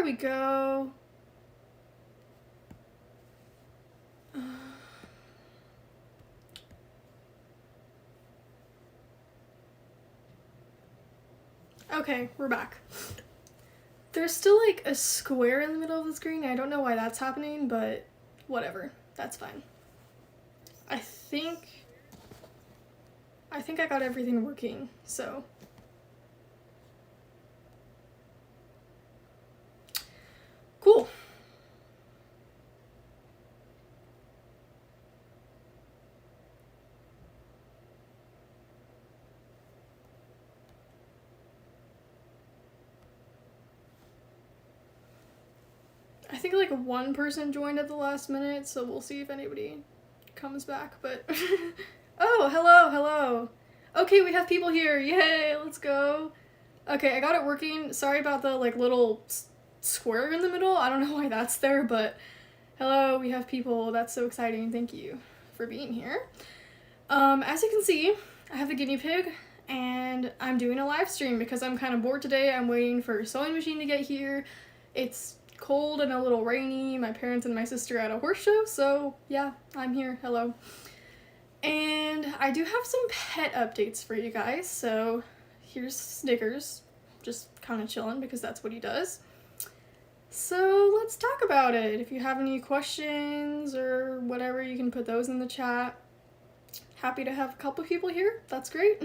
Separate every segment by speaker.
Speaker 1: There we go. Okay, we're back. There's still like a square in the middle of the screen. I don't know why that's happening, but whatever. That's fine. I think I got everything working, so. Cool. I think like one person joined at the last minute, so we'll see if anybody comes back, but oh, hello. Okay, we have people here. Yay, let's go. Okay, I got it working. Sorry about the like little square in the middle. I don't know why that's there, but hello, we have people. That's so exciting. Thank you for being here. As you can see, I have a guinea pig and I'm doing a live stream because I'm kind of bored today. I'm waiting for a sewing machine to get here. It's cold and a little rainy. My parents and my sister are at a horse show, so yeah, I'm here. Hello. And I do have some pet updates for you guys. So here's Snickers, just kind of chilling because that's what he does. So let's talk about it. If you have any questions or whatever, you can put those in the chat. Happy to have a couple people here. That's great.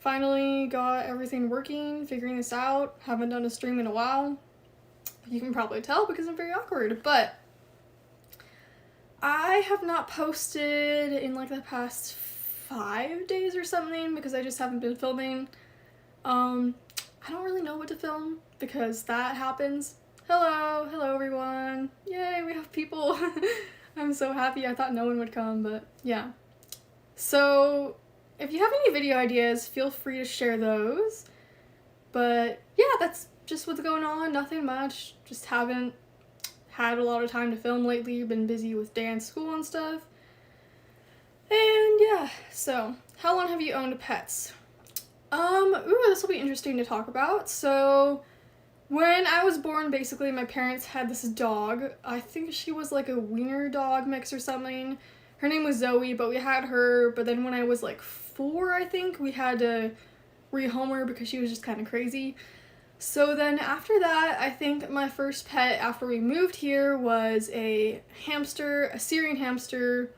Speaker 1: Finally got everything working, figuring this out. Haven't done a stream in a while. You can probably tell because I'm very awkward, but I have not posted in like the past 5 days or something because I just haven't been filming. I don't really know what to film because that happens. Hello everyone. Yay, we have people. I'm so happy. I thought no one would come, but yeah. So if you have any video ideas, feel free to share those. But yeah, that's just what's going on. Nothing much. Just haven't had a lot of time to film lately. Been busy with dance school and stuff. And yeah, so how long have you owned pets? This will be interesting to talk about. So when I was born, basically my parents had this dog. I think she was like a wiener dog mix or something. Her name was Zoe, but we had her, but then when I was like 4, I think, we had to rehome her because she was just kind of crazy. So then after that, I think my first pet after we moved here was a hamster, a Syrian hamster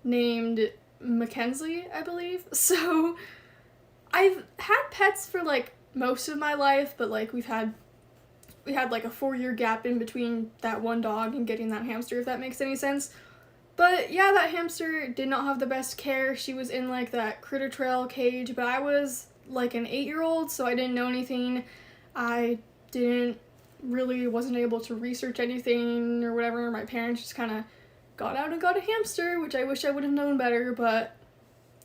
Speaker 1: named Mackenzie, I believe. So I've had pets for like most of my life, but like we had like a 4-year gap in between that one dog and getting that hamster, if that makes any sense. But yeah, that hamster did not have the best care. She was in like that critter trail cage, but I was like an 8-year-old, so I didn't know anything. I wasn't able to research anything or whatever. My parents just kind of got out and got a hamster, which I wish I would have known better, but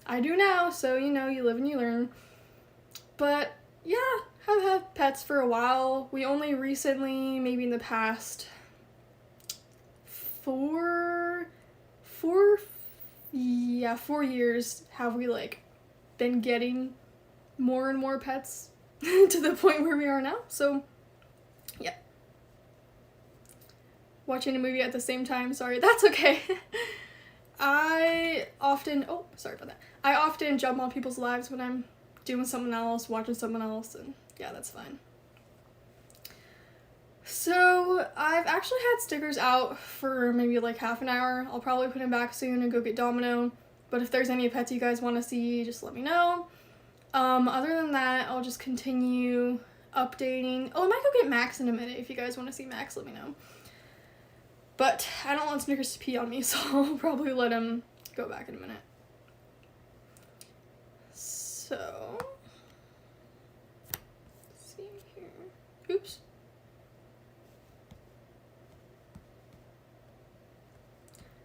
Speaker 1: I do now, so you know, you live and you learn. But yeah, I've had pets for a while. We only recently, maybe in the past 4 years, have we like been getting more and more pets to the point where we are now. So yeah, watching a movie at the same time, sorry, that's okay. I often jump on people's lives when I'm doing something else, watching someone else, and yeah, that's fine. So I've actually had stickers out for maybe like half an hour. I'll probably put them back soon and go get Domino, but if there's any pets you guys want to see, just let me know. Other than that, I'll just continue updating. Oh, I might go get Max in a minute. If you guys want to see Max, let me know. But I don't want Snickers to pee on me, so I'll probably let him go back in a minute. So, let's see here. Oops.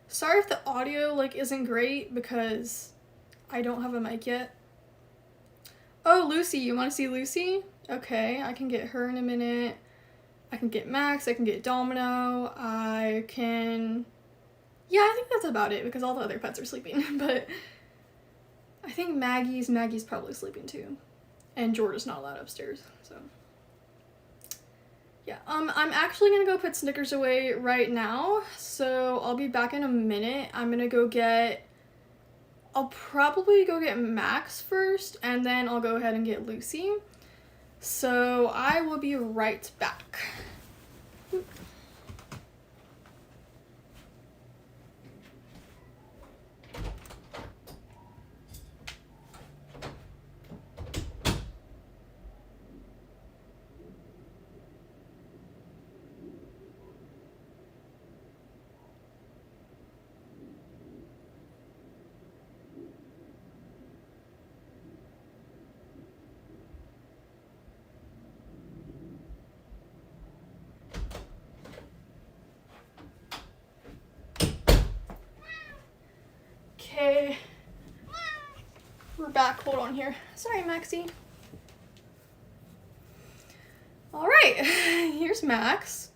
Speaker 1: Sorry if the audio like isn't great because I don't have a mic yet. Oh, Lucy, you want to see Lucy? Okay, I can get her in a minute. I can get Max, I can get Domino, I can... Yeah, I think that's about it because all the other pets are sleeping, but I think Maggie's probably sleeping too. And George is not allowed upstairs, so... Yeah, I'm actually gonna go put Snickers away right now, so I'll be back in a minute. I'll probably go get Max first, and then I'll go ahead and get Lucy. So I will be right back. Okay, we're back. Hold on here. Sorry, Maxie. All right, here's Max.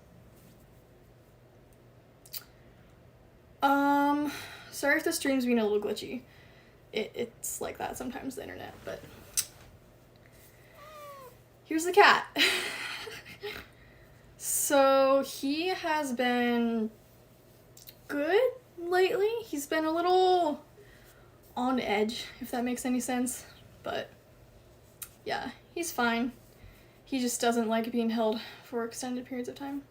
Speaker 1: Sorry if the stream's being a little glitchy. It's like that sometimes, the internet, but here's the cat. So he has been good lately. He's been a little on edge, if that makes any sense, but yeah, he's fine. He just doesn't like being held for extended periods of time.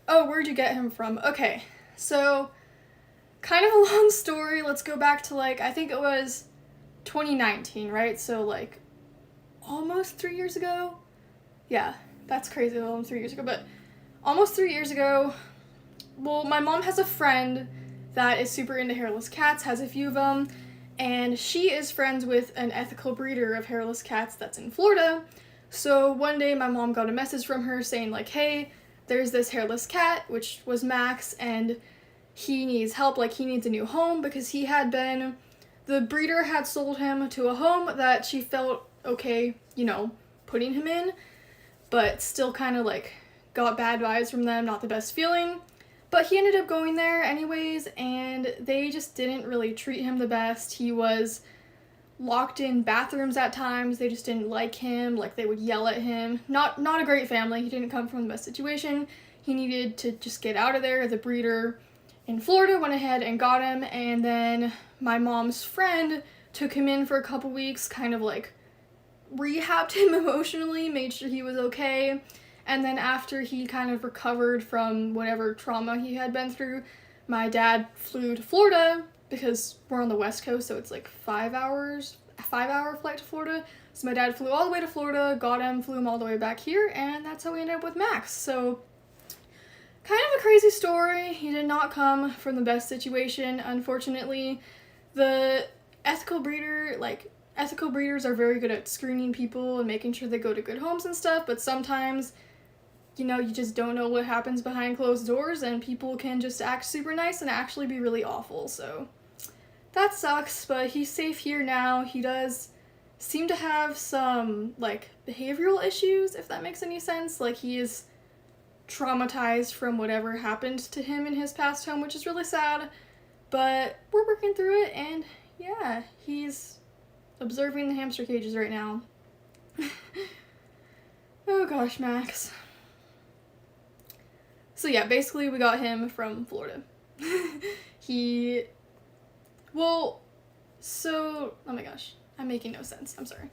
Speaker 1: Oh, where'd you get him from? Okay, so kind of a long story. Let's go back to, like, I think it was 2019, right? So, like, almost 3 years ago? Yeah, that's crazy, almost 3 years ago, but almost 3 years ago, well, my mom has a friend that is super into hairless cats, has a few of them, and she is friends with an ethical breeder of hairless cats that's in Florida. So one day my mom got a message from her saying, like, hey, there's this hairless cat, which was Max, and he needs help, like, he needs a new home, because the breeder had sold him to a home that she felt okay, you know, putting him in, but still kind of, like, got bad vibes from them, not the best feeling. But he ended up going there anyways, and they just didn't really treat him the best. He was locked in bathrooms at times. They just didn't like him, like, they would yell at him. Not a great family. He didn't come from the best situation. He needed to just get out of there. The breeder in Florida went ahead and got him, and then my mom's friend took him in for a couple weeks, kind of like rehabbed him emotionally, made sure he was okay, and then after he kind of recovered from whatever trauma he had been through, my dad flew to Florida, because we're on the West Coast, so it's like 5 hours, a 5-hour flight to Florida. So my dad flew all the way to Florida, got him, flew him all the way back here, and that's how we ended up with Max. So kind of a crazy story. He did not come from the best situation, unfortunately. The ethical breeders are very good at screening people and making sure they go to good homes and stuff, but sometimes, you know, you just don't know what happens behind closed doors, and people can just act super nice and actually be really awful, so that sucks, but he's safe here now. He does seem to have some, like, behavioral issues, if that makes any sense. Like, he is traumatized from whatever happened to him in his past home, which is really sad, but we're working through it, and yeah, he's observing the hamster cages right now. Oh gosh, Max. So yeah, basically we got him from Florida. Oh my gosh, I'm making no sense, I'm sorry.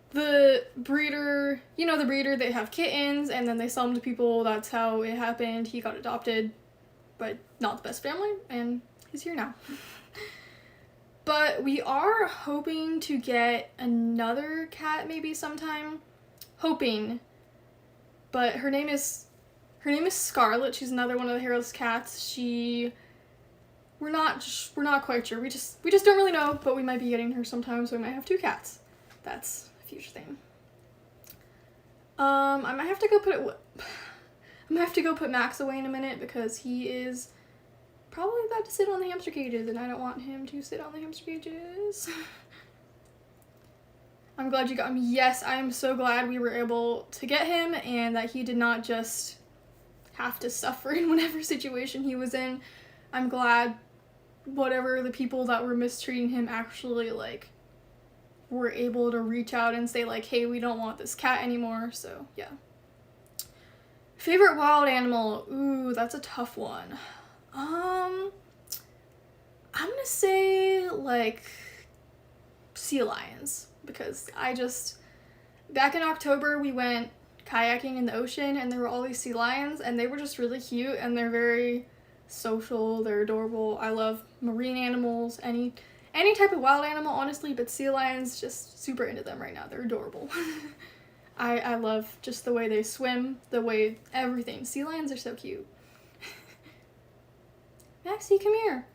Speaker 1: The breeder, they have kittens, and then they sell them to people. That's how it happened. He got adopted, but not the best family, and he's here now. But we are hoping to get another cat maybe sometime. Hoping. But her name is Scarlet. She's another one of the hairless cats. We're not quite sure. We just don't really know, but we might be getting her sometime, so we might have 2 cats. That's a future thing. I might have to go put Max away in a minute, because he is probably about to sit on the hamster cages, and I don't want him to sit on the hamster cages. I'm glad you got him. Yes, I am so glad we were able to get him, and that he did not just have to suffer in whatever situation he was in. I'm glad whatever the people that were mistreating him actually, like, were able to reach out and say, like, hey, we don't want this cat anymore, so yeah. Favorite wild animal? Ooh, that's a tough one. I'm gonna say, like, sea lions, because back in October, we went kayaking in the ocean, and there were all these sea lions, and they were just really cute, and they're very social, they're adorable. I love marine animals, any type of wild animal, honestly, but sea lions, just super into them right now. They're adorable. I love just the way they swim, the way everything. Sea lions are so cute. Maxie, come here.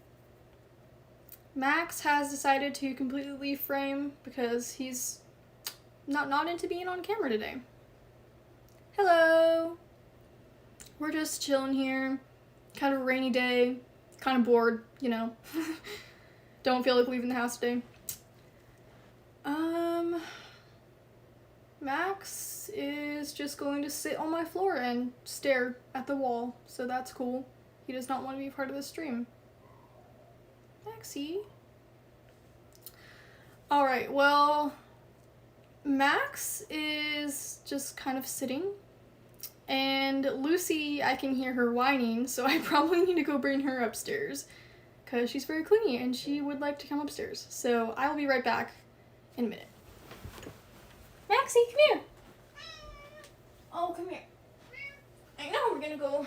Speaker 1: Max has decided to completely leave frame because he's not into being on camera today. Hello. We're just chilling here. Kind of a rainy day. Kind of bored, you know. Don't feel like leaving the house today. Max is just going to sit on my floor and stare at the wall, so that's cool. He does not want to be part of the stream. Maxie. Alright, well, Max is just kind of sitting, and Lucy, I can hear her whining, so I probably need to go bring her upstairs, because she's very clingy and she would like to come upstairs. So I will be right back in a minute. Maxie, come here. Oh, come here. I know, we're gonna go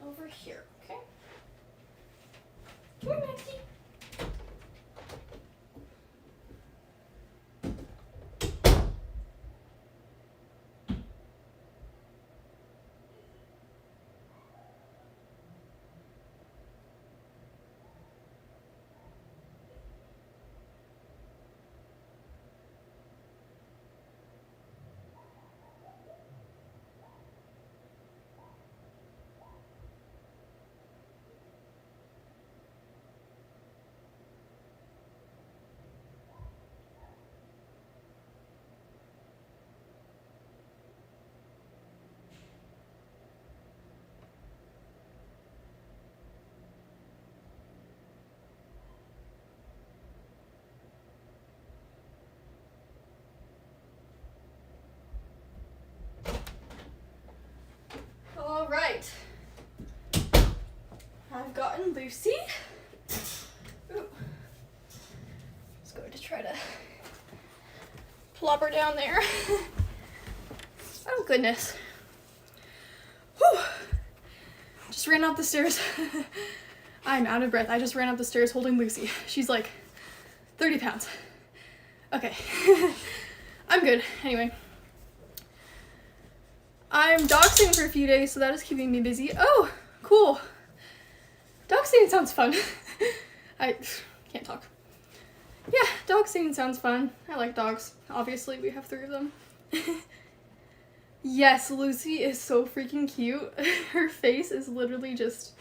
Speaker 1: over here, okay? Come here, Maxie. Alright, I've gotten Lucy. Ooh. Just going to try to plop her down there. Oh goodness. Whew. Just ran up the stairs. I'm out of breath. I just ran up the stairs holding Lucy. She's like 30 pounds. Okay. I'm good. Anyway. I'm dog sitting for a few days, so that is keeping me busy. Oh, cool. Dog sitting sounds fun. I can't talk. Yeah, dog sitting sounds fun. I like dogs. Obviously, we have 3 of them. Yes, Lucy is so freaking cute. Her face is literally just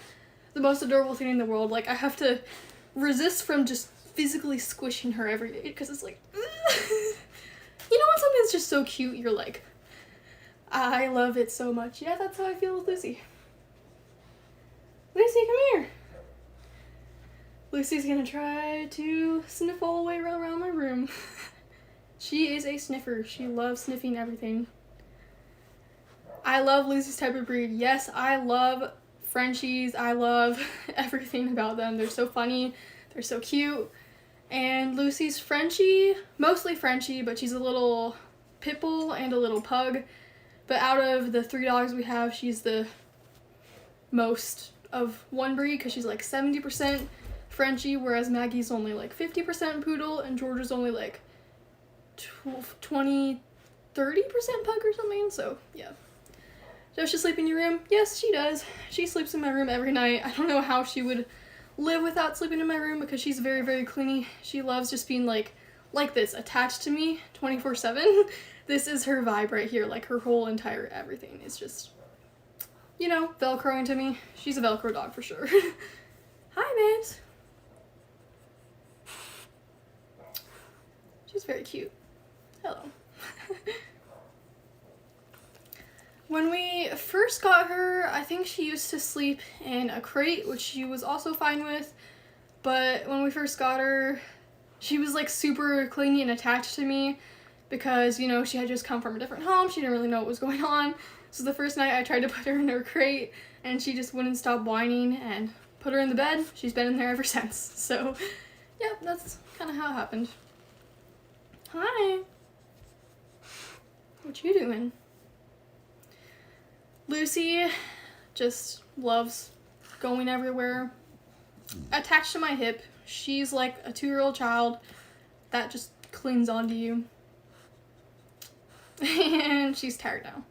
Speaker 1: the most adorable thing in the world. Like, I have to resist from just physically squishing her every day, because it's like, you know when something's just so cute, you're like, I love it so much. Yeah, that's how I feel with Lucy. Lucy, come here. Lucy's gonna try to sniff all the way around my room. She is a sniffer. She loves sniffing everything. I love Lucy's type of breed. Yes, I love Frenchies. I love everything about them. They're so funny. They're so cute. And Lucy's Frenchie, mostly Frenchie, but she's a little pit bull and a little pug. But out of the 3 dogs we have, she's the most of one breed, because she's like 70% Frenchie, whereas Maggie's only like 50% poodle, and Georgia's only like 20-30% pug or something, so yeah. Does she sleep in your room? Yes, she does. She sleeps in my room every night. I don't know how she would live without sleeping in my room, because she's very, very clingy. She loves just being like this, attached to me 24/7. This is her vibe right here, like her whole entire everything is just, you know, Velcroing to me. She's a Velcro dog for sure. Hi, babes. She's very cute. Hello. When we first got her, I think she used to sleep in a crate, which she was also fine with, but when we first got her, she was like super clingy and attached to me, because, you know, she had just come from a different home. She didn't really know what was going on. So the first night I tried to put her in her crate, and she just wouldn't stop whining, and put her in the bed. She's been in there ever since. So, yeah, that's kind of how it happened. Hi. What you doing? Lucy just loves going everywhere. Attached to my hip. She's like a 2-year-old child that just clings onto you. And she's tired now.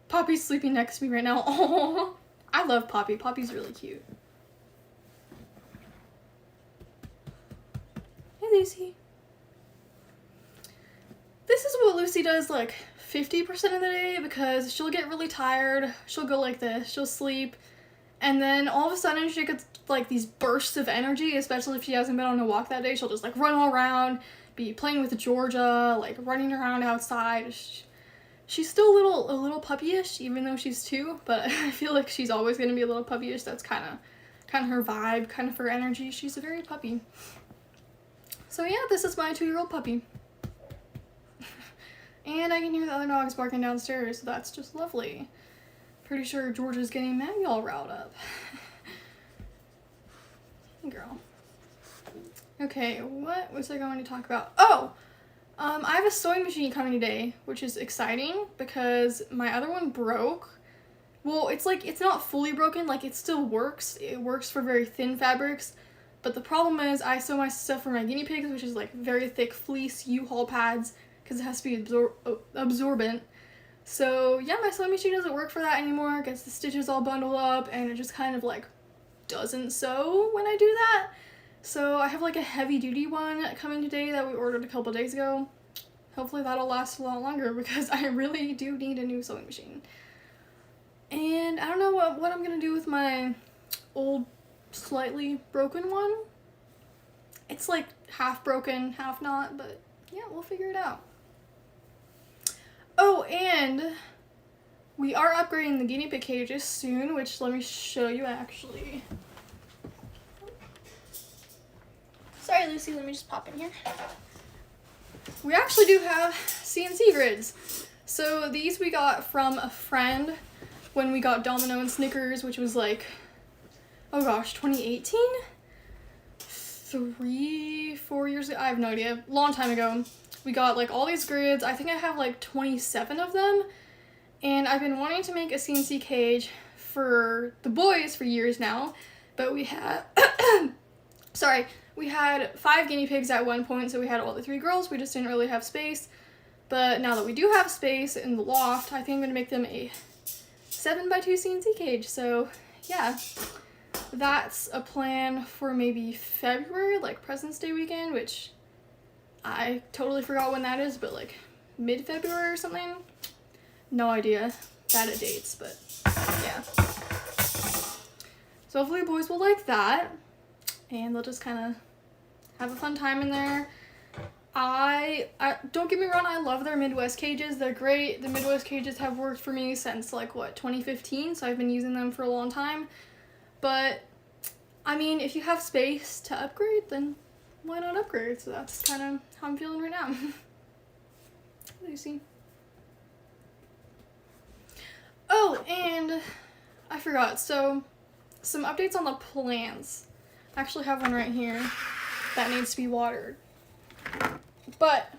Speaker 1: Poppy's sleeping next to me right now. Oh, I love Poppy. Poppy's really cute. Hey, Lucy. This is what Lucy does like 50% of the day, because she'll get really tired. She'll go like this. She'll sleep. And then all of a sudden she gets like these bursts of energy, especially if she hasn't been on a walk that day. She'll just like run all around, be playing with Georgia, like running around outside. She's still a little puppyish, even though she's 2, but I feel like she's always going to be a little puppyish. That's kind of her vibe, kind of her energy. She's a very puppy. So yeah, this is my 2-year-old puppy. And I can hear the other dogs barking downstairs, so that's just lovely. Pretty sure Georgia's getting Maggie all riled up. Girl. Okay, what was I going to talk about? Oh! I have a sewing machine coming today, which is exciting because my other one broke. Well, it's like, it's not fully broken, like it still works. It works for very thin fabrics, but the problem is I sew my stuff for my guinea pigs, which is like very thick fleece U-Haul pads, because it has to be absorbent. So yeah, my sewing machine doesn't work for that anymore. It gets the stitches all bundled up, and it just kind of like doesn't sew when I do that. So I have like a heavy duty one coming today that we ordered a couple days ago. Hopefully that'll last a lot longer, because I really do need a new sewing machine. And I don't know what I'm gonna do with my old slightly broken one. It's like half broken, half not, but yeah, we'll figure it out. Oh, and we are upgrading the guinea pig cages soon, which let me show you actually. Sorry, Lucy, let me just pop in here. We actually do have CNC grids. So these we got from a friend when we got Domino and Snickers, which was like, oh gosh, 2018? 3-4 years ago? I have no idea. Long time ago. We got like all these grids. I think I have like 27 of them. And I've been wanting to make a CNC cage for the boys for years now. But we had, sorry, we had 5 guinea pigs at one point, so we had all the 3 girls. We just didn't really have space. But now that we do have space in the loft, I think I'm going to make them a 7x2 CNC cage. So yeah, that's a plan for maybe February, like President's Day weekend, which I totally forgot when that is, but like mid-February or something. No idea. Bad at dates, but yeah. So hopefully boys will like that, and they'll just kind of have a fun time in there. I don't get me wrong, I love their Midwest cages. They're great. The Midwest cages have worked for me since like what, 2015, so I've been using them for a long time. But I mean, if you have space to upgrade, then why not upgrade? So that's kind of how I'm feeling right now. Lucy. Oh, and I forgot. So some updates on the plants. I actually have one right here that needs to be watered. But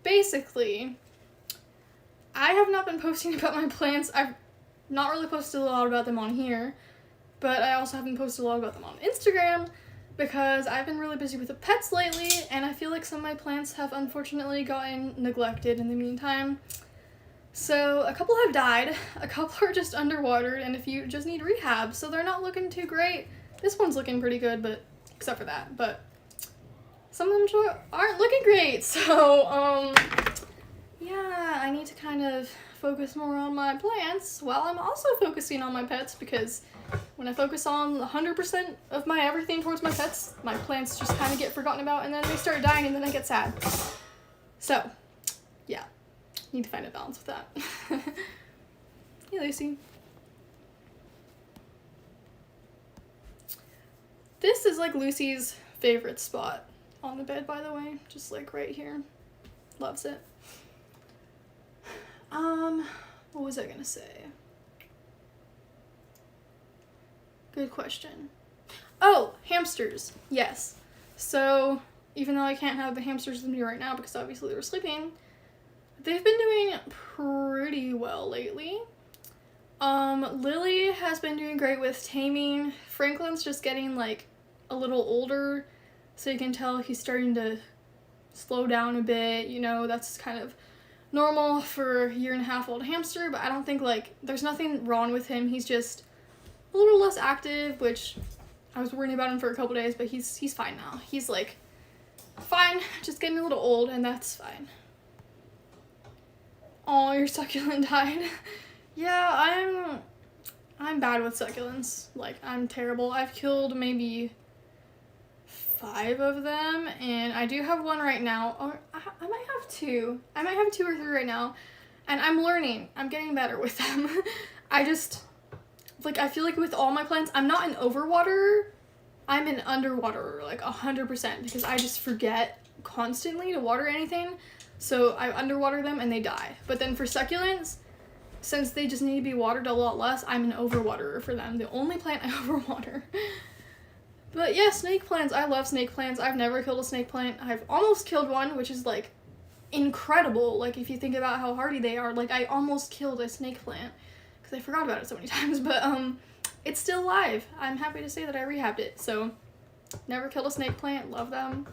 Speaker 1: basically, I have not been posting about my plants. I've not really posted a lot about them on here, but I also haven't posted a lot about them on Instagram because I've been really busy with the pets lately, and I feel like some of my plants have unfortunately gotten neglected in the meantime. So a couple have died, a couple are just underwatered, and a few just need rehab, so they're not looking too great. This one's looking pretty good, but except for that, but some of them aren't looking great. So yeah, I need to kind of focus more on my plants while I'm also focusing on my pets, because when I focus on 100% of my everything towards my pets, my plants just kind of get forgotten about, and then they start dying, and then I get sad. So yeah, need to find a balance with that. Hey, Lucy. This is like Lucy's favorite spot on the bed, by the way, just like right here. Loves it. What was I gonna say? Good question. Oh, hamsters. Yes. So, even though I can't have the hamsters with me right now because obviously they were sleeping, they've been doing pretty well lately. Lily has been doing great with taming. Franklin's just getting, like, a little older, so you can tell he's starting to slow down a bit. You know, that's kind of normal for a 1.5-year-old hamster, but I don't think, like, there's nothing wrong with him. He's just a little less active, which I was worrying about him for a couple days, but he's fine now. He's, like, fine, just getting a little old, and that's fine. Oh, your succulent died. Yeah, I'm bad with succulents. Like, I'm terrible. I've killed maybe 5 of them, and I do have one right now. Or I might have 2. I might have 2 or 3 right now, and I'm learning. I'm getting better with them. I just, like, I feel like with all my plants, I'm not an overwaterer. I'm an underwaterer, like 100%, because I just forget constantly to water anything. So I underwater them and they die. But then for succulents, since they just need to be watered a lot less, I'm an overwaterer for them. The only plant I overwater. But yeah, snake plants. I love snake plants. I've never killed a snake plant. I've almost killed one, which is, like, incredible. Like, if you think about how hardy they are. Like, I almost killed a snake plant because I forgot about it so many times. But it's still alive. I'm happy to say that I rehabbed it. So, never killed a snake plant. Love them.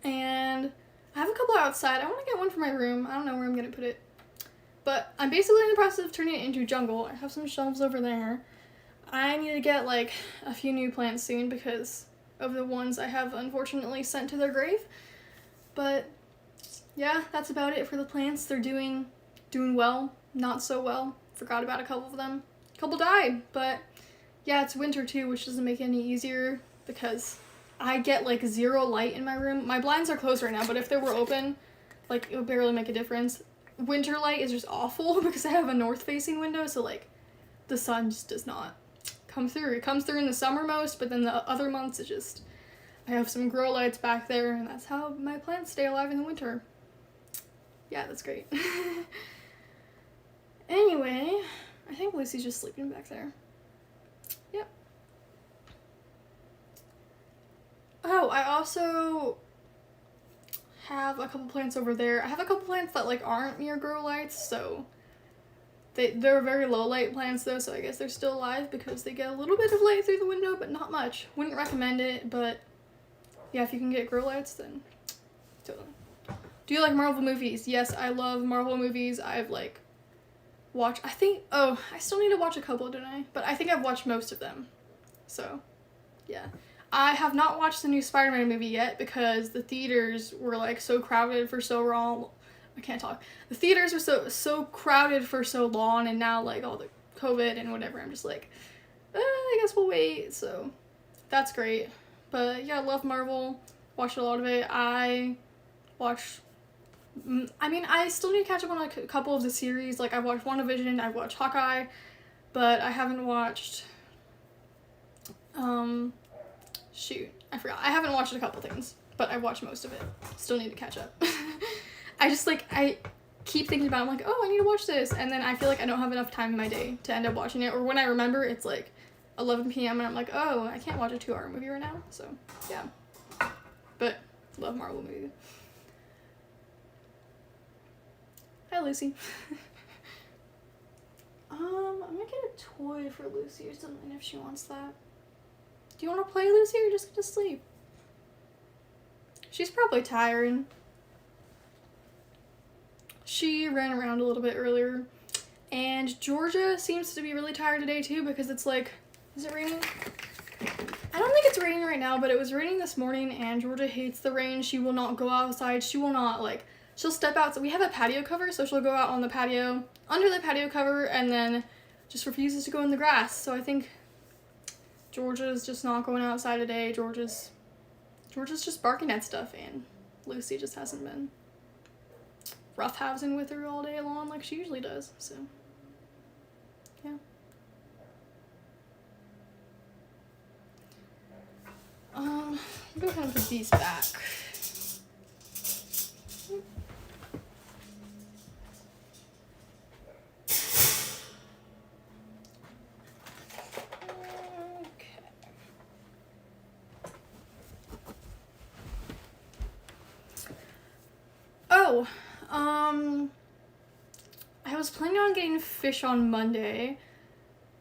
Speaker 1: And I have a couple outside. I want to get one for my room. I don't know where I'm going to put it. But I'm basically in the process of turning it into jungle. I have some shelves over there. I need to get, like, a few new plants soon because of the ones I have unfortunately sent to their grave. But yeah, that's about it for the plants. They're doing well, not so well. Forgot about a couple of them. A couple died, but yeah, it's winter too, which doesn't make it any easier because I get, like, 0 light in my room. My blinds are closed right now, but if they were open, like, it would barely make a difference. Winter light is just awful because I have a north-facing window, so, like, the sun just does not come through. It comes through in the summer most, but then the other months it just, I have some grow lights back there, and that's how my plants stay alive in the winter. Yeah, that's great. Anyway, I think Lucy's just sleeping back there. Yep. Oh, I also have a couple plants over there. I have a couple plants that, like, aren't near grow lights, so they're very low light plants though, so I guess they're still alive because they get a little bit of light through the window, but not much. Wouldn't recommend it, but yeah, if you can get grow lights, then totally. Do you like Marvel movies? Yes, I love Marvel movies. I've, like, watched, I still need to watch a couple, don't I? But I think I've watched most of them. So, yeah. I have not watched the new Spider-Man movie yet because the theaters were, like, so crowded for so long. I can't talk. The theaters were so crowded for so long, and now, like, all the COVID and whatever, I'm just like, I guess we'll wait. So that's great. But yeah, I love Marvel. Watched a lot of it. I still need to catch up on, like, a couple of the series. Like, I've watched WandaVision, I've watched Hawkeye, but I haven't watched, I forgot. I haven't watched a couple things, but I've watched most of it. Still need to catch up. I keep thinking about it. I'm like, oh, I need to watch this, and then I feel like I don't have enough time in my day to end up watching it, or when I remember, it's, like, 11 p.m., and I'm like, oh, I can't watch a 2-hour movie right now, so, yeah. But, love Marvel movies. Hi, Lucy. I'm gonna get a toy for Lucy or something if she wants that. Do you want to play, Lucy, or just go to sleep? She's probably tired. She ran around a little bit earlier, and Georgia seems to be really tired today too because it's like, is it raining? I don't think it's raining right now, but it was raining this morning, and Georgia hates the rain. She will not go outside. She will not, like, she'll step out. So we have a patio cover, so she'll go out on the patio, under the patio cover, and then just refuses to go in the grass. So I think Georgia's just not going outside today. Georgia's just barking at stuff, and Lucy just hasn't been roughhousing with her all day long like she usually does, so yeah. Go ahead and put these back. I was planning on getting fish on Monday,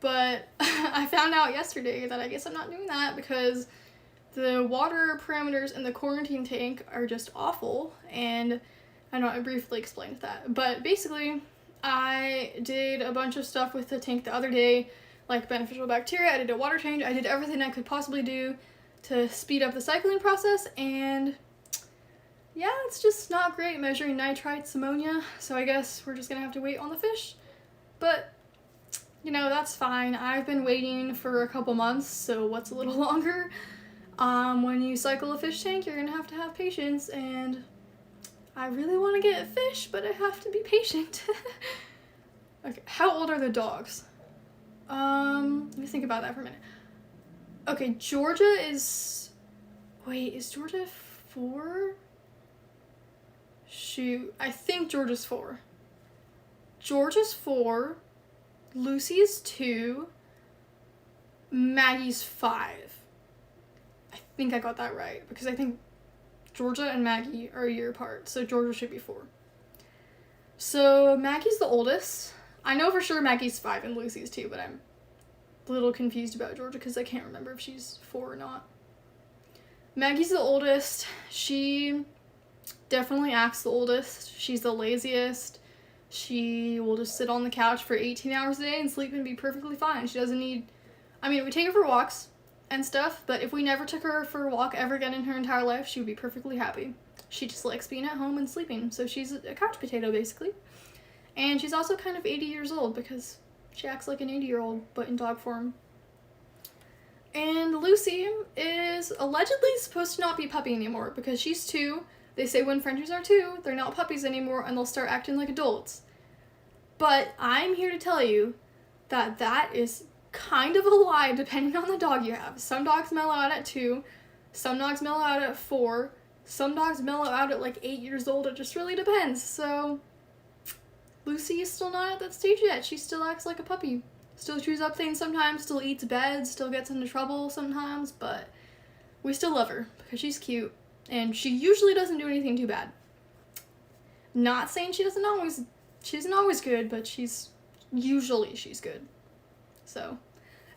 Speaker 1: but I found out yesterday that I guess I'm not doing that because the water parameters in the quarantine tank are just awful, and I know I briefly explained that. But basically, I did a bunch of stuff with the tank the other day, like beneficial bacteria, I did a water change, I did everything I could possibly do to speed up the cycling process, and yeah, it's just not great measuring nitrites, ammonia, so I guess we're just gonna have to wait on the fish. But, you know, that's fine. I've been waiting for a couple months, so what's a little longer? When you cycle a fish tank, you're gonna have to have patience, and I really want to get fish, but I have to be patient. Okay, how old are the dogs? Let me think about that for a minute. Okay, Georgia is... Wait, is Georgia 4? Shoot, I think Georgia's 4. Georgia's 4, Lucy's 2, Maggie's 5. I think I got that right, because I think Georgia and Maggie are a year apart, so Georgia should be 4. So Maggie's the oldest. I know for sure Maggie's 5 and Lucy's 2, but I'm a little confused about Georgia because I can't remember if she's 4 or not. Maggie's the oldest. She definitely acts the oldest. She's the laziest. She will just sit on the couch for 18 hours a day and sleep and be perfectly fine. She doesn't need... I mean, we take her for walks and stuff, but if we never took her for a walk ever again in her entire life, she would be perfectly happy. She just likes being at home and sleeping, so she's a couch potato, basically. And she's also kind of 80 years old because she acts like an 80-year-old, but in dog form. And Lucy is allegedly supposed to not be a puppy anymore because she's 2. They say when Frenchies are 2, they're not puppies anymore and they'll start acting like adults. But I'm here to tell you that that is kind of a lie depending on the dog you have. Some dogs mellow out at 2, some dogs mellow out at 4, some dogs mellow out at like 8 years old. It just really depends. So Lucy is still not at that stage yet. She still acts like a puppy. Still chews up things sometimes, still eats beds, still gets into trouble sometimes, but we still love her because she's cute and she usually doesn't do anything too bad. Not saying she isn't always good, but she's good. So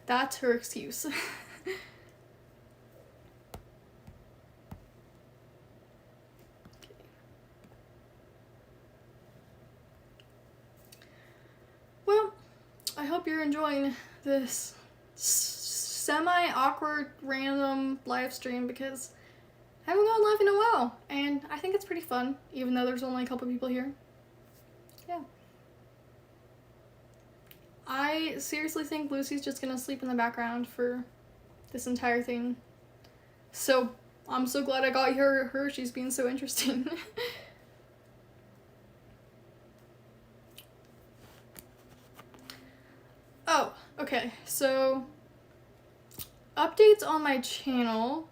Speaker 1: that's her excuse. Well, I hope you're enjoying this semi-awkward, random live stream because I haven't gone live in a while, and I think it's pretty fun, even though there's only a couple people here. Yeah. I seriously think Lucy's just gonna sleep in the background for this entire thing. So, I'm so glad I got her. She's being so interesting. Oh, okay, so updates on my channel.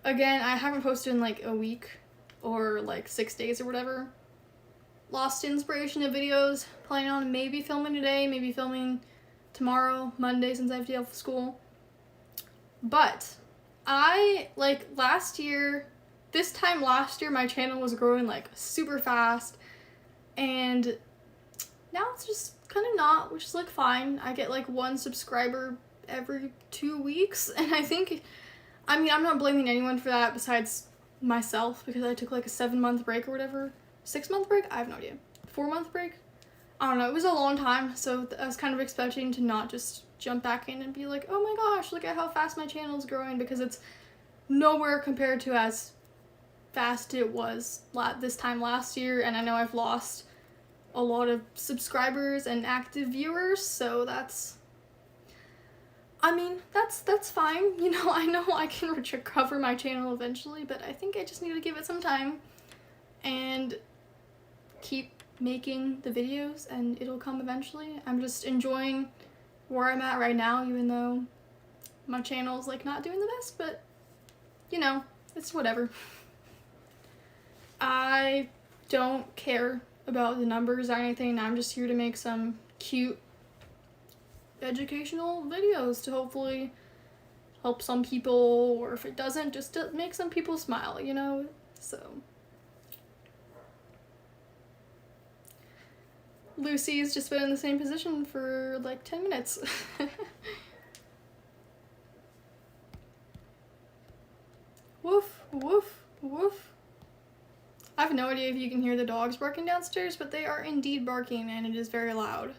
Speaker 1: Again, I haven't posted in like a week or like 6 days or whatever. Lost inspiration of videos. Planning on maybe filming today, maybe filming tomorrow, Monday, since I have to get off school. But I, like this time last year, my channel was growing like super fast. And now it's just kind of not, which is like fine. I get like 1 subscriber every 2 weeks, and I'm not blaming anyone for that besides myself because I took like a 7-month break or whatever. 6-month break? I have no idea. 4-month break? I don't know. It was a long time, so I was kind of expecting to not just jump back in and be like, oh my gosh, look at how fast my channel is growing, because it's nowhere compared to as fast it was this time last year, and I know I've lost a lot of subscribers and active viewers, so that's fine. You know, I know I can recover my channel eventually, but I think I just need to give it some time and keep making the videos and it'll come eventually. I'm just enjoying where I'm at right now, even though my channel's like not doing the best, but you know, it's whatever. I don't care about the numbers or anything. I'm just here to make some cute educational videos to hopefully help some people, or if it doesn't, just to make some people smile, you know? So Lucy's just been in the same position for like 10 minutes. Woof, woof, woof. I have no idea if you can hear the dogs barking downstairs, but they are indeed barking and it is very loud.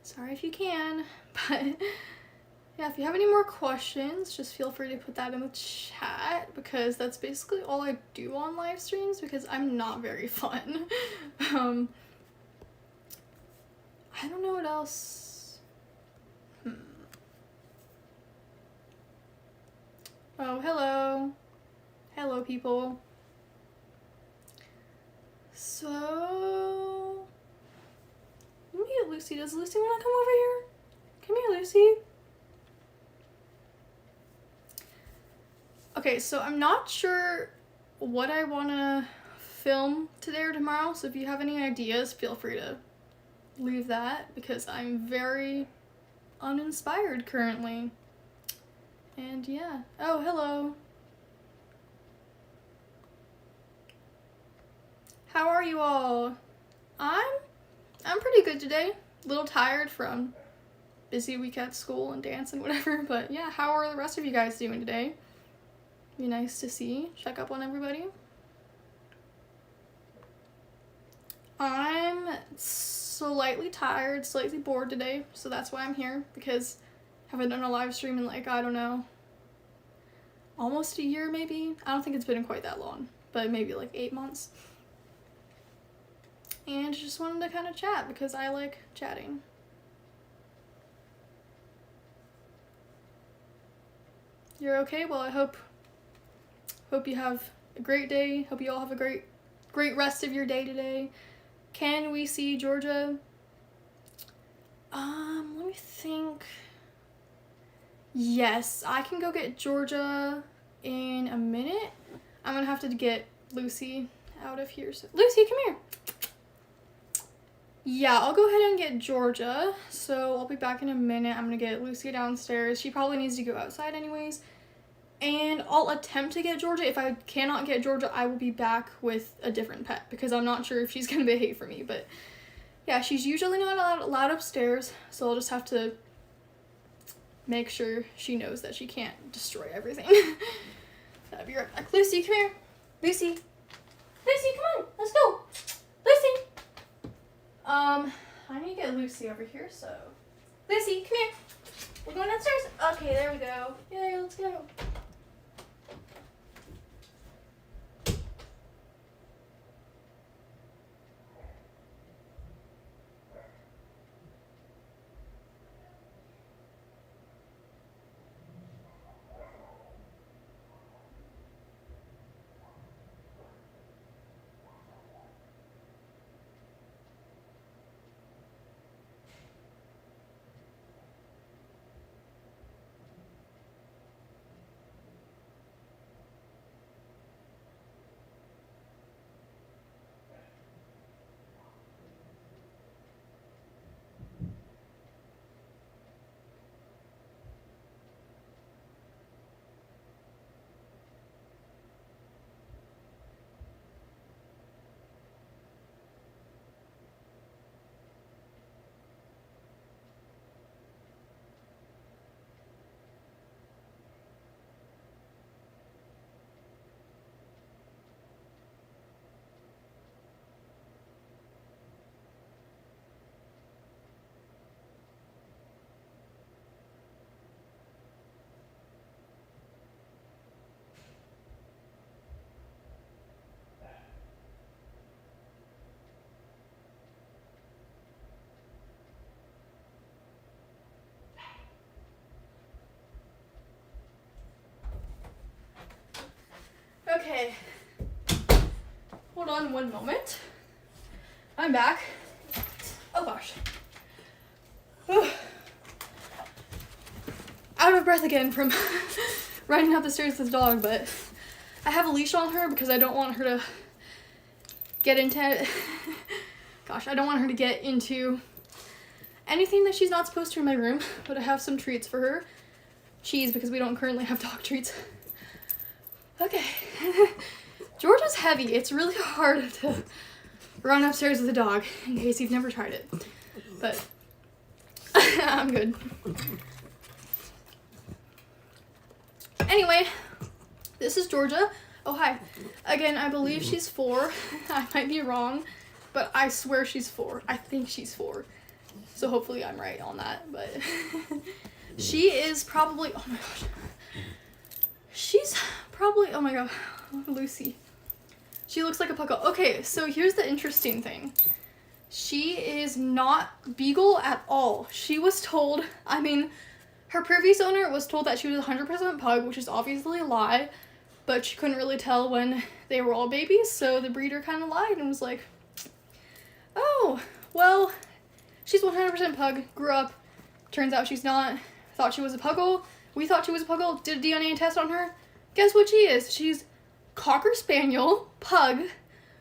Speaker 1: Sorry if you can, but yeah, if you have any more questions, just feel free to put that in the chat, because that's basically all I do on live streams, because I'm not very fun. I don't know what else. Oh, hello. Hello, people. So, let me get Lucy. Does Lucy want to come over here? Come here, Lucy. Okay, so I'm not sure what I want to film today or tomorrow, so if you have any ideas, feel free to leave that, because I'm very uninspired currently. And yeah. Oh, hello. How are you all? I'm pretty good today. A little tired from busy week at school and dance and whatever, but yeah, how are the rest of you guys doing today? Be nice to see. Check up on everybody. I'm slightly tired, slightly bored today, so that's why I'm here, because I haven't done a live stream in like, I don't know, almost a year maybe? I don't think it's been quite that long, but maybe like 8 months. And just wanted to kind of chat, because I like chatting. You're okay? Well, I hope you have a great day. Hope you all have a great rest of your day today. Can we see Georgia? Let me think. Yes, I can go get Georgia in a minute. I'm gonna have to get Lucy out of here. So, Lucy, come here. Yeah, I'll go ahead and get Georgia. So I'll be back in a minute. I'm gonna get Lucy downstairs. She probably needs to go outside anyways. And I'll attempt to get Georgia. If I cannot get Georgia, I will be back with a different pet, because I'm not sure if she's gonna behave for me. But yeah, she's usually not allowed upstairs, so I'll just have to make sure she knows that she can't destroy everything. I'll be right back. Lucy, come here. Lucy. Lucy, come on. Let's go. Lucy. I need to get Lucy over here, so. Lucy, come here. We're going downstairs. Okay, there we go. Yay, let's go. Okay, hold on one moment. I'm back. Oh gosh. Whew. Out of breath again from running up the stairs with the dog, but I have a leash on her because I don't want her to get into gosh, I don't want her to get into anything that she's not supposed to in my room, but I have some treats for her. Cheese, because we don't currently have dog treats. Okay. Georgia's heavy. It's really hard to run upstairs with a dog, in case you've never tried it. But I'm good. Anyway, this is Georgia. Oh, hi. Again, I believe she's 4. I might be wrong, but I swear she's 4. I think she's 4. So hopefully I'm right on that, but she is probably, oh my gosh. She's probably, oh my god, Lucy. She looks like a puckle. Okay, so here's the interesting thing. She is not beagle at all. She was told, I mean, her previous owner was told that she was 100% pug, which is obviously a lie, but she couldn't really tell when they were all babies, so the breeder kind of lied and was like, oh, well, she's 100% pug, grew up, turns out she's not, thought she was a puggle. We thought she was a puggle, did a DNA test on her. Guess what she is? She's Cocker Spaniel, pug,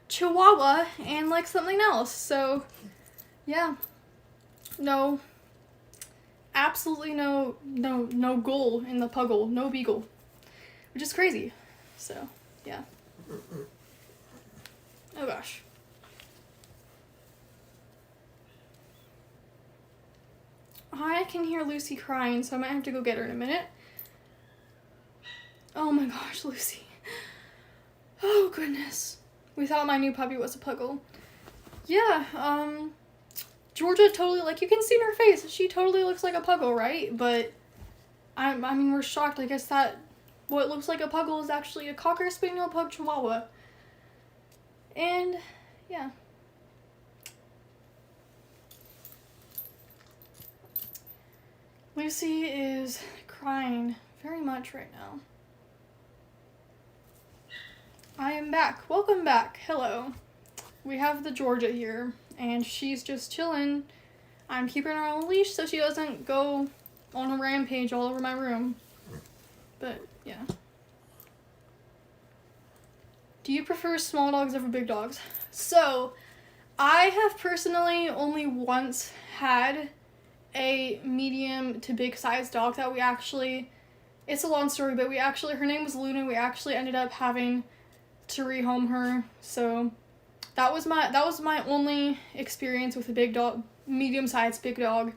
Speaker 1: Chihuahua, and like something else. So, yeah. No. Absolutely no goal in the puggle. No beagle. Which is crazy. So, yeah. Oh gosh. I can hear Lucy crying, so I might have to go get her in a minute. Oh my gosh, Lucy. Oh goodness. We thought my new puppy was a puggle. Yeah, Georgia totally, like, you can see in her face, she totally looks like a puggle, right? But, I mean, we're shocked. I guess that what looks like a puggle is actually a Cocker Spaniel Pug Chihuahua. And, yeah. Lucy is crying very much right now. I am back. Welcome back. Hello. We have the Georgia here, and she's just chilling. I'm keeping her on a leash so she doesn't go on a rampage all over my room. But, yeah. Do you prefer small dogs over big dogs? So, I have personally only once had a medium to big sized dog that we actually, it's a long story, but we actually, her name was Luna, we actually ended up having to rehome her, so that was my only experience with a big dog, medium-sized big dog,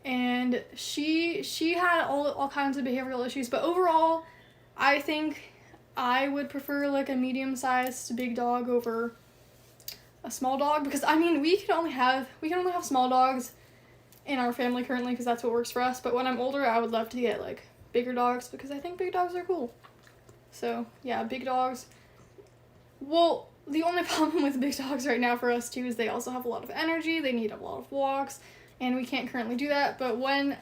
Speaker 1: and she had all kinds of behavioral issues, but overall, I think I would prefer like a medium-sized big dog over a small dog, because I mean we can only have small dogs in our family currently because that's what works for us, but when I'm older I would love to get like bigger dogs because I think big dogs are cool. So yeah, big dogs. Well, the only problem with big dogs right now for us too is they also have a lot of energy, they need a lot of walks, and we can't currently do that, but when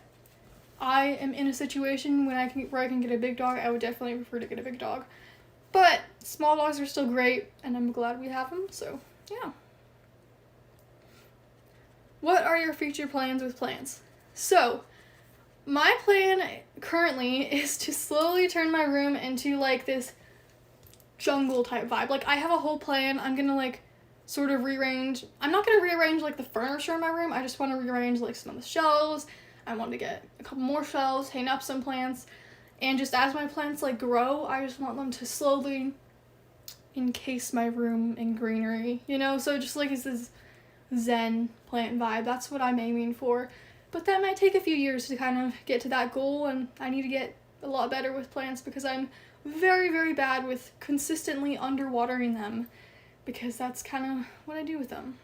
Speaker 1: I am in a situation where I can get a big dog, I would definitely prefer to get a big dog. But small dogs are still great, and I'm glad we have them, so yeah. What are your future plans with plants? So, my plan currently is to slowly turn my room into like this jungle type vibe. Like, I have a whole plan. I'm gonna like sort of rearrange. I'm not gonna rearrange like the furniture in my room. I just want to rearrange like some of the shelves. I want to get a couple more shelves, hang up some plants, and just as my plants like grow, I just want them to slowly encase my room in greenery, you know? So just like it's this zen plant vibe. That's what I'm aiming for. But that might take a few years to kind of get to that goal, and I need to get a lot better with plants because I'm very, very bad with consistently underwatering them because that's kind of what I do with them.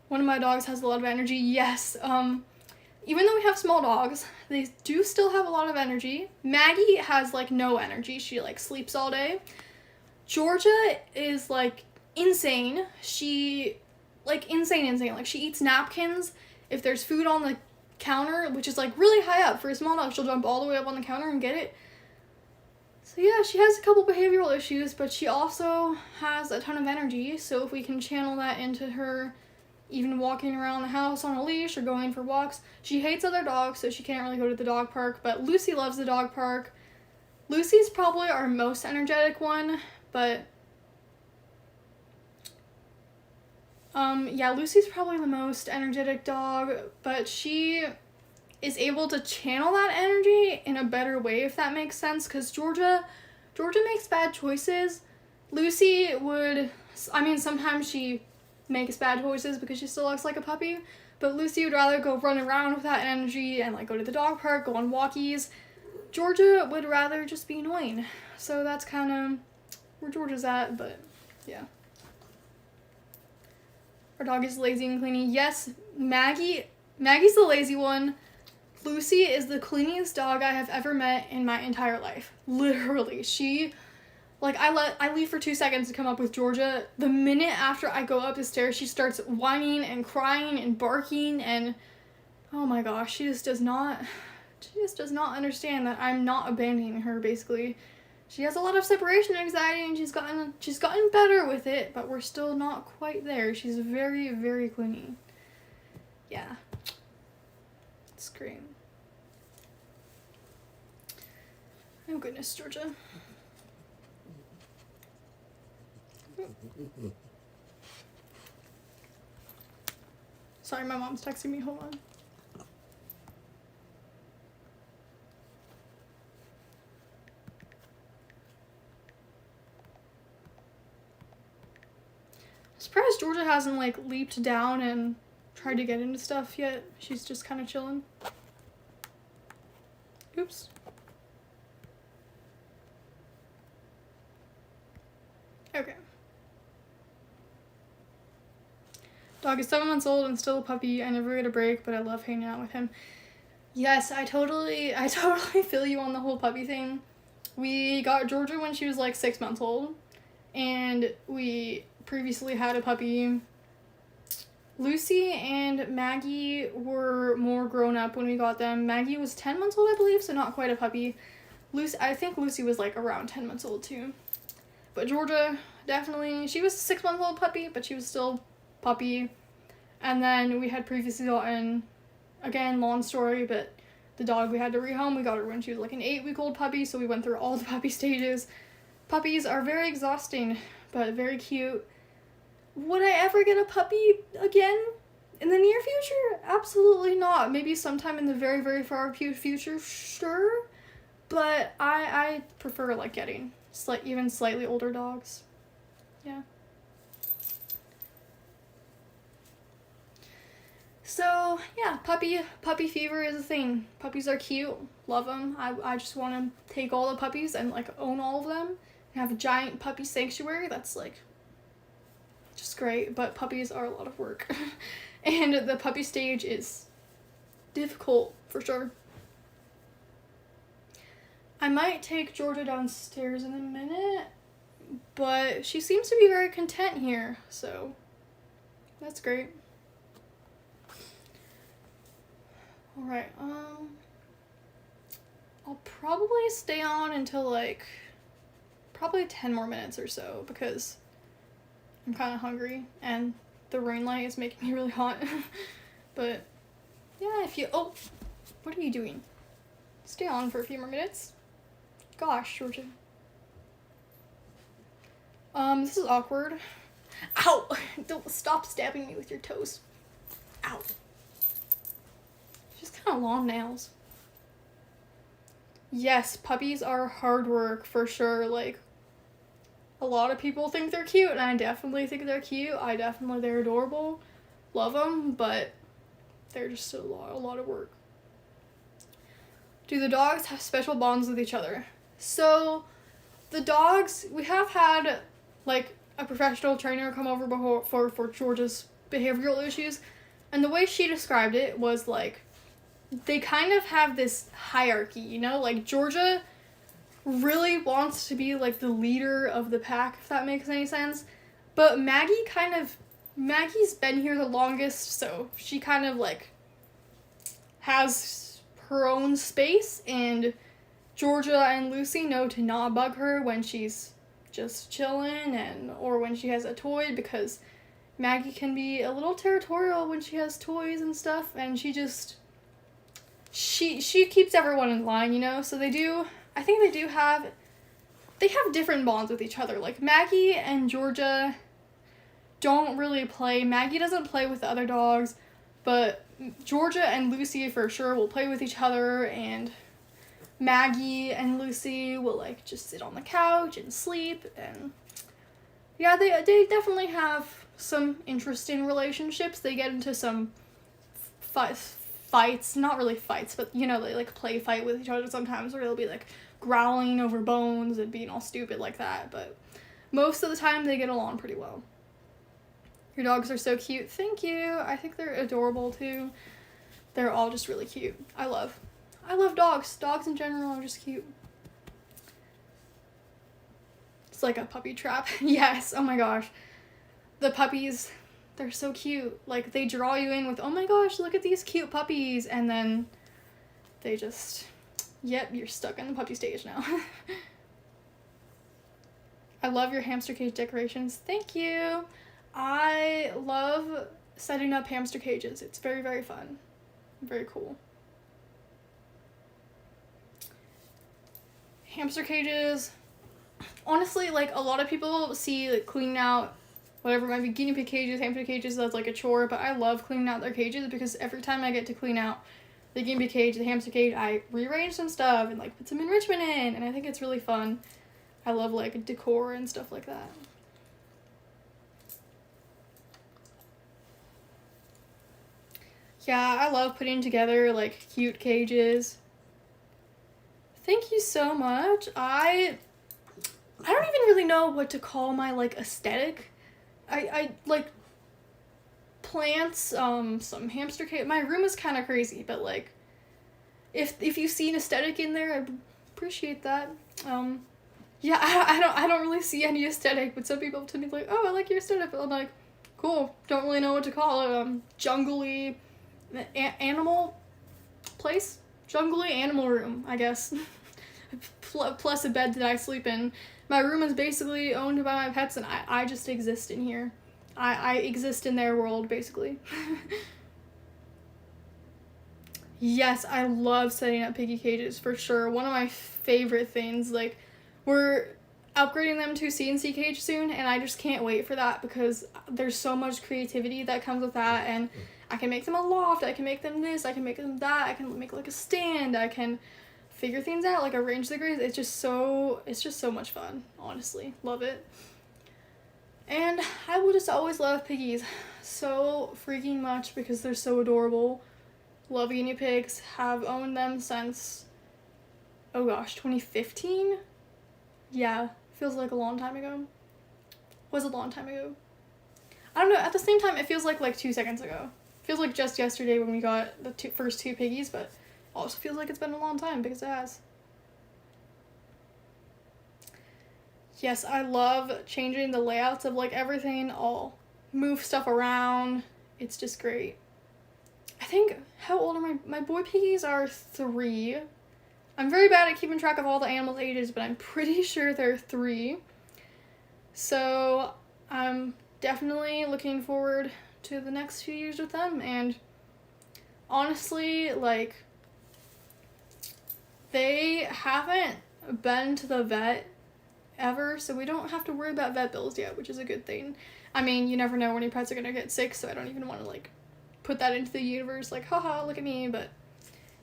Speaker 1: One of my dogs has a lot of energy. Yes, even though we have small dogs, they do still have a lot of energy. Maggie has like no energy. She like sleeps all day. Georgia is like insane. She like insane. Like she eats napkins. If there's food on the counter, which is like really high up for a small dog, she'll jump all the way up on the counter and get it. So yeah, she has a couple behavioral issues, but she also has a ton of energy, so if we can channel that into her even walking around the house on a leash or going for walks. She hates other dogs, so she can't really go to the dog park, but Lucy loves the dog park. Lucy's probably our most energetic one, but yeah, Lucy's probably the most energetic dog, but she is able to channel that energy in a better way, if that makes sense, because Georgia makes bad choices. Lucy would I mean, sometimes she makes bad choices because she still acts like a puppy, but Lucy would rather go run around with that energy and like go to the dog park, go on walkies. Georgia would rather just be annoying. So that's kind of where Georgia's at, but yeah. Our dog is lazy and cleaning. Yes, Maggie's the lazy one. Lucy is the cleanest dog I have ever met in my entire life. Literally. She, like, I leave for 2 seconds to come up with Georgia. The minute after I go up the stairs, she starts whining and crying and barking, and oh my gosh, she just does not understand that I'm not abandoning her, basically. She has a lot of separation anxiety, and she's gotten better with it, but we're still not quite there. She's very, very clingy. Yeah. Scream. Oh goodness, Georgia. Sorry, my mom's texting me. Hold on. I'm surprised Georgia hasn't like leaped down and tried to get into stuff yet. She's just kind of chilling. Oops. Okay. Dog is 7 months old and still a puppy. I never get a break, but I love hanging out with him. Yes, I totally feel you on the whole puppy thing. We got Georgia when she was like 6 months old, and we previously had a puppy. Lucy and Maggie were more grown up when we got them. Maggie was 10 months old, I believe, so not quite a puppy. I think Lucy was like around 10 months old too. But Georgia, definitely, she was a 6 month old puppy, but she was still puppy. And then we had previously gotten, again, long story, but the dog we had to rehome, we got her when she was like an 8-week-old puppy, so we went through all the puppy stages. Puppies are very exhausting, but very cute. Would I ever get a puppy again in the near future? Absolutely not. Maybe sometime in the very, very far future, sure. But I prefer like getting even slightly older dogs. Yeah. So yeah, puppy fever is a thing. Puppies are cute. Love them. I just want to take all the puppies and like own all of them and have a giant puppy sanctuary. That's like just great, but puppies are a lot of work. And the puppy stage is difficult for sure. I might take Georgia downstairs in a minute, but she seems to be very content here, so that's great. Alright, I'll probably stay on until like probably 10 more minutes or so because I'm kind of hungry and the rain light is making me really hot. But yeah, what are you doing? Stay on for a few more minutes. Gosh, Georgia. This is awkward. Ow! Don't stop stabbing me with your toes. Ow. Just kind of long nails. Yes, puppies are hard work for sure. Like, a lot of people think they're cute, and I definitely think they're cute. They're adorable. Love them, but they're just a lot of work. Do the dogs have special bonds with each other? So, the dogs, we have had, like, a professional trainer come over before for Georgia's behavioral issues, and the way she described it was, like, they kind of have this hierarchy, you know? Like, Georgia really wants to be, like, the leader of the pack, if that makes any sense, but Maggie's been here the longest, so she kind of, like, has her own space, and Georgia and Lucy know to not bug her when she's just chilling or when she has a toy, because Maggie can be a little territorial when she has toys and stuff, and she keeps everyone in line, you know? So I think they have different bonds with each other. Like, Maggie and Georgia don't really play. Maggie doesn't play with the other dogs, but Georgia and Lucy for sure will play with each other, and Maggie and Lucy will, like, just sit on the couch and sleep, and Yeah, they definitely have some interesting relationships. They get into some fights, not really fights, but you know, they like play fight with each other sometimes, where they'll be like growling over bones and being all stupid like that, but most of the time they get along pretty well. Your dogs are so cute. Thank you. I think they're adorable too. They're all just really cute. I love dogs. Dogs in general are just cute. It's like a puppy trap. Yes, oh my gosh. The puppies, they're so cute. Like, they draw you in with, oh my gosh, look at these cute puppies. And then they just, yep, you're stuck in the puppy stage now. I love your hamster cage decorations. Thank you. I love setting up hamster cages. It's very, very fun. Very cool. Hamster cages. Honestly, like, a lot of people see, like, cleaning out whatever might be guinea pig cages, hamster cages, that's like a chore, but I love cleaning out their cages because every time I get to clean out the guinea pig cage, the hamster cage, I rearrange some stuff and, like, put some enrichment in, and I think it's really fun. I love, like, decor and stuff like that. Yeah, I love putting together, like, cute cages. Thank you so much. I don't even really know what to call my, like, aesthetic. I like plants, some hamster cage. My room is kind of crazy, but, like, if you see an aesthetic in there, I appreciate that. Yeah, I don't really see any aesthetic, but some people tell me, like, oh, I like your aesthetic, but I'm like, cool, don't really know what to call it. Jungly animal place? Jungly animal room, I guess. Plus a bed that I sleep in. My room is basically owned by my pets, and I just exist in here. I exist in their world, basically. Yes, I love setting up piggy cages, for sure. One of my favorite things. Like, we're upgrading them to CNC cage soon, and I just can't wait for that because there's so much creativity that comes with that, and I can make them a loft, I can make them this, I can make them that, I can make, like, a stand, I can figure things out, like, arrange the grids. It's just so much fun, honestly. Love it. And I will just always love piggies so freaking much because they're so adorable. Love guinea pigs. Have owned them since, oh gosh, 2015? Yeah, feels like a long time ago. Was a long time ago. I don't know, at the same time, it feels like 2 seconds ago. Feels like just yesterday when we got the first two piggies, but also feels like it's been a long time because it has. Yes, I love changing the layouts of, like, everything. I'll move stuff around. It's just great. I think, how old are my boy piggies are 3. I'm very bad at keeping track of all the animals' ages, but I'm pretty sure they're 3. So I'm definitely looking forward to the next few years with them, and honestly, like, they haven't been to the vet ever, so we don't have to worry about vet bills yet, which is a good thing. I mean, you never know when your pets are gonna get sick, so I don't even want to, like, put that into the universe, like, haha, look at me, but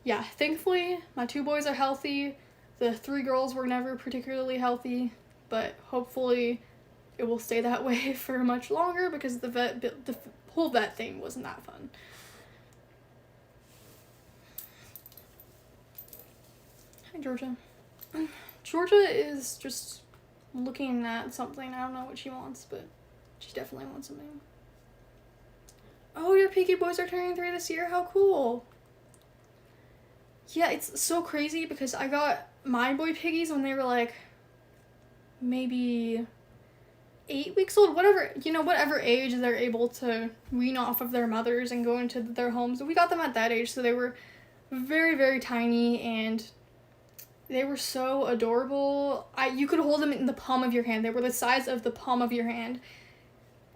Speaker 1: yeah, thankfully, my 2 boys are healthy. The 3 girls were never particularly healthy, but hopefully it will stay that way for much longer because the whole vet thing wasn't that fun. Hi, Georgia. Georgia is just looking at something. I don't know what she wants, but she definitely wants something. Oh, your piggy boys are turning 3 this year? How cool. Yeah, it's so crazy because I got my boy piggies when they were, like, maybe 8 weeks old, whatever age they're able to wean off of their mothers and go into their homes. We got them at that age, so they were very, very tiny, and they were so adorable. You could hold them in the palm of your hand. They were the size of the palm of your hand.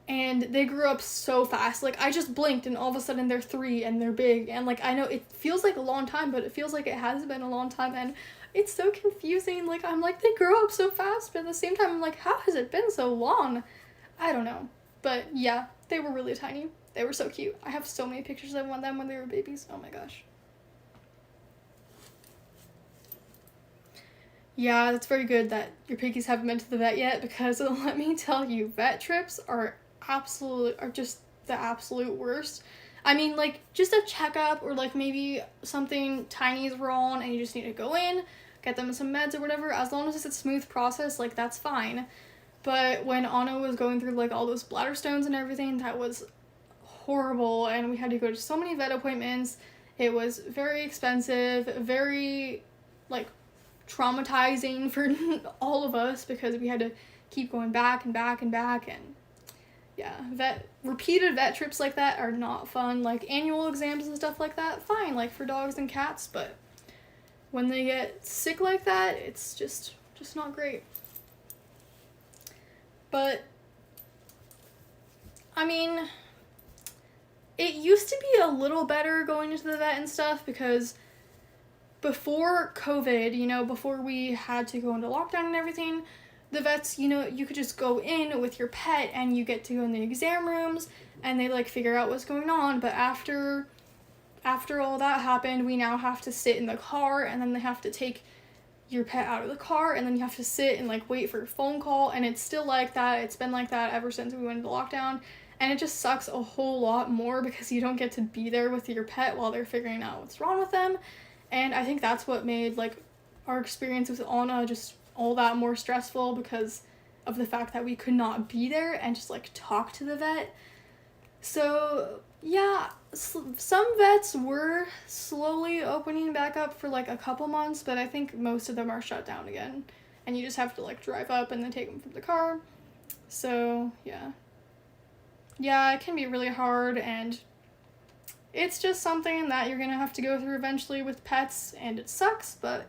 Speaker 1: And they grew up so fast. Like, I just blinked and all of a sudden they're 3 and they're big. And, like, I know it feels like a long time, but it feels like it has been a long time. And it's so confusing. Like, I'm like, they grow up so fast, but at the same time, I'm like, how has it been so long? I don't know. But yeah, they were really tiny. They were so cute. I have so many pictures of them when they were babies. Oh my gosh. Yeah, that's very good that your piggies haven't been to the vet yet, because let me tell you, vet trips are just the absolute worst. I mean, like, just a checkup, or like maybe something tiny is wrong and you just need to go in, get them some meds or whatever. As long as it's a smooth process, like, that's fine. But when Anna was going through like all those bladder stones and everything, that was horrible, and we had to go to so many vet appointments. It was very expensive, very like traumatizing for all of us, because we had to keep going back and back and back. And yeah, repeated vet trips like that are not fun. Like annual exams and stuff like that, fine, like for dogs and cats, but when they get sick like that, it's just not great. But I mean, it used to be a little better going into the vet and stuff, because before COVID, before we had to go into lockdown and everything, the vets, you could just go in with your pet and you get to go in the exam rooms and they like figure out what's going on. But after all that happened, we now have to sit in the car, and then they have to take your pet out of the car, and then you have to sit and like wait for a phone call. And it's still like that. It's been like that ever since we went into lockdown. And it just sucks a whole lot more, because you don't get to be there with your pet while they're figuring out what's wrong with them. And I think that's what made like our experience with Anna just all that more stressful, because of the fact that we could not be there and just like talk to the vet. So yeah, some vets were slowly opening back up for like a couple months, but I think most of them are shut down again, and you just have to like drive up and then take them from the car. So yeah, it can be really hard, and it's just something that you're gonna have to go through eventually with pets, and it sucks, but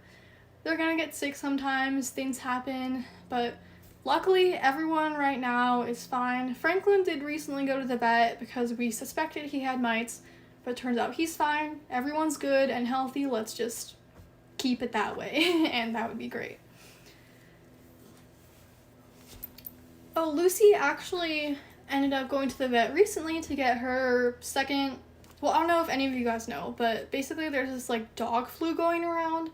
Speaker 1: they're gonna get sick sometimes, things happen. But luckily, everyone right now is fine. Franklin did recently go to the vet because we suspected he had mites, but it turns out he's fine. Everyone's good and healthy. Let's just keep it that way, and that would be great. Oh, Lucy actually ended up going to the vet recently to get her second, well, I don't know if any of you guys know, but basically there's this like dog flu going around,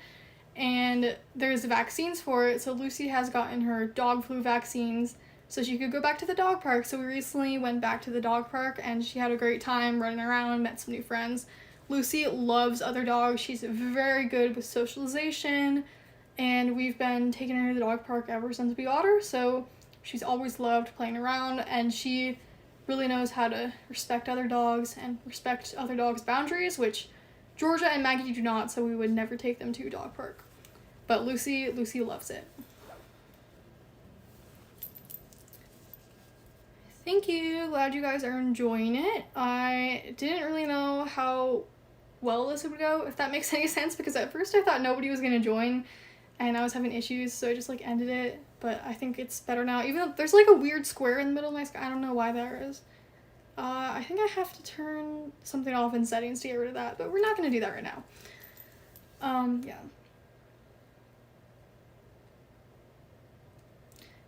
Speaker 1: and there's vaccines for it. So Lucy has gotten her dog flu vaccines so she could go back to the dog park. So we recently went back to the dog park, and she had a great time running around, met some new friends. Lucy loves other dogs. She's very good with socialization, and we've been taking her to the dog park ever since we got her. So she's always loved playing around, and she really knows how to respect other dogs and respect other dogs' boundaries, which Georgia and Maggie do not, so we would never take them to a dog park. But Lucy loves it. Thank you. Glad you guys are enjoying it. I didn't really know how well this would go, if that makes any sense, because at first I thought nobody was going to join, and I was having issues, so I just like ended it. But I think it's better now, even though there's like a weird square in the middle of my sky. I don't know why there is. I think I have to turn something off in settings to get rid of that, but we're not going to do that right now. Yeah.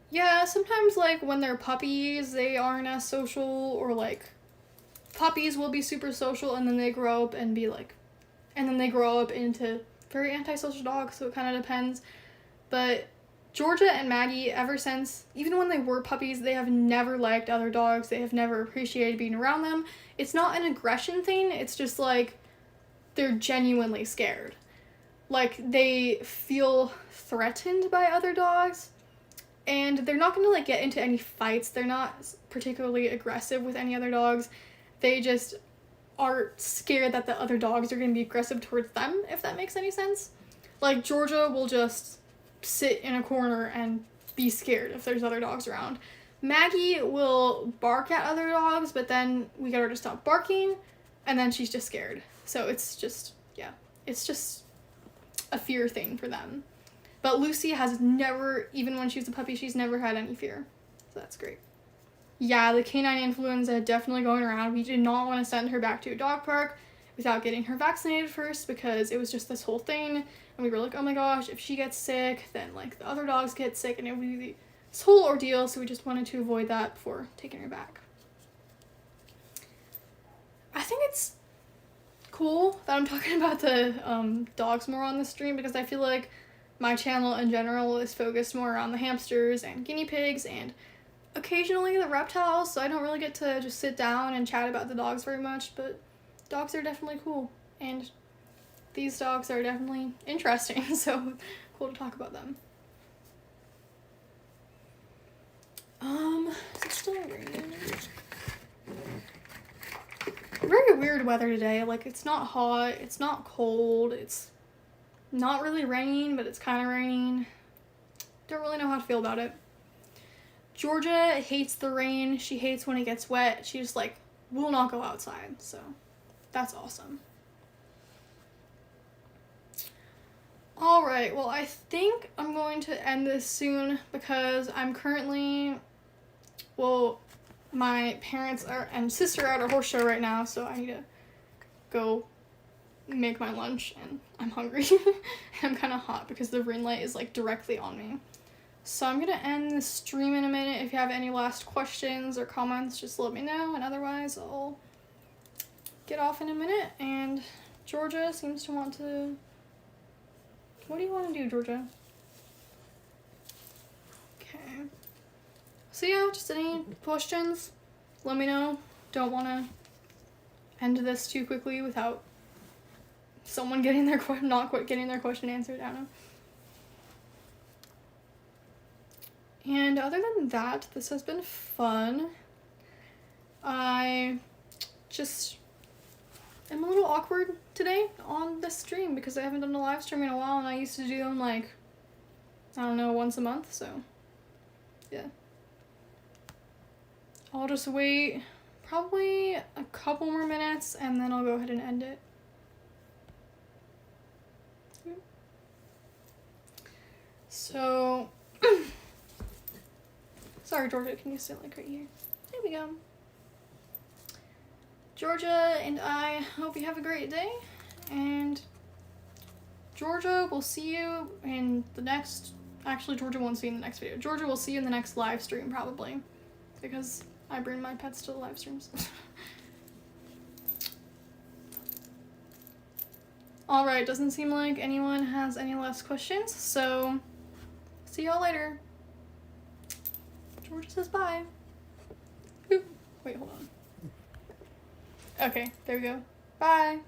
Speaker 1: Yeah, sometimes like when they're puppies, they aren't as social, or like puppies will be super social and then they grow up and be like, and then they grow up into very antisocial dogs, so it kind of depends. But Georgia and Maggie, ever since, even when they were puppies, they have never liked other dogs. They have never appreciated being around them. It's not an aggression thing, it's just like they're genuinely scared. Like, they feel threatened by other dogs, and they're not gonna like get into any fights. They're not particularly aggressive with any other dogs. They just are scared that the other dogs are gonna be aggressive towards them, if that makes any sense. Like, Georgia will just sit in a corner and be scared if there's other dogs around. Maggie will bark at other dogs, but then we get her to stop barking, and then she's just scared. So it's just a fear thing for them. But Lucy has never, even when she was a puppy, she's never had any fear. So that's great. Yeah, the canine influenza definitely going around. We did not want to send her back to a dog park without getting her vaccinated first, because it was just this whole thing. And we were like, oh my gosh, if she gets sick, then like the other dogs get sick, and it would be this whole ordeal. So we just wanted to avoid that before taking her back. I think it's cool that I'm talking about the dogs more on the stream, because I feel like my channel in general is focused more around the hamsters and guinea pigs and occasionally the reptiles, so I don't really get to just sit down and chat about the dogs very much, but dogs are definitely cool, and these dogs are definitely interesting, so cool to talk about them. Is it still raining? Very weird weather today. Like, it's not hot, it's not cold, it's not really raining, but it's kind of raining. Don't really know how to feel about it. Georgia hates the rain. She hates when it gets wet. She just, like, will not go outside, so that's awesome. Alright, well, I think I'm going to end this soon because I'm currently, well, my parents and sister are at a horse show right now, so I need to go make my lunch, and I'm hungry. I'm kind of hot because the ring light is, like, directly on me. So I'm going to end the stream in a minute. If you have any last questions or comments, just let me know, and otherwise I'll get off in a minute. And Georgia seems to want to... What do you want to do, Georgia? Okay. So yeah, just any questions, let me know. Don't want to end this too quickly without someone getting their not quite getting their question answered. I don't know. And other than that, this has been fun. I just am a little awkward today on this stream because I haven't done a live stream in a while, and I used to do them, like, I don't know, once a month, so yeah. I'll just wait probably a couple more minutes and then I'll go ahead and end it. So, sorry Georgia, can you sit like right here? There we go. Georgia and I hope you have a great day, and Georgia will see you in the next, actually Georgia won't see you in the next video. Georgia will see you in the next live stream probably, because I bring my pets to the live streams. Alright, doesn't seem like anyone has any last questions, so see y'all later. Georgia says bye. Oop. Wait, hold on. Okay, there we go. Bye.